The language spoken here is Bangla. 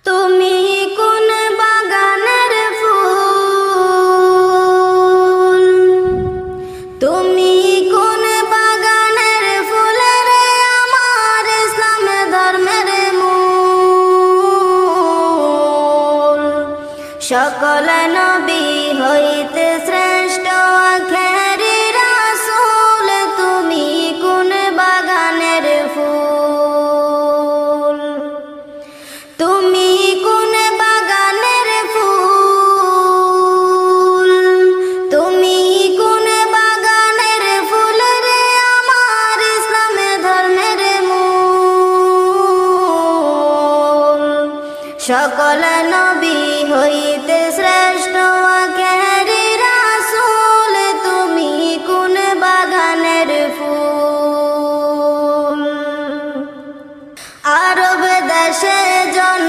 তুমি কোন বাগানের ফুল, তুমি কোন বাগানের ফুল রে আমার ইসলাম ধর্মের মূল। সকল নবী হইতে শ্রেষ্ঠ আখেরি রাসূল, তুমি কোন বাগানের ফুল, তুমি কোন বাগানের ফুল, তুমি কোন বাগানের ফুল রে আমার ইসলাম ধর্মের মূল। সকল নবী হইতে শ্রেষ্ঠ আখেরি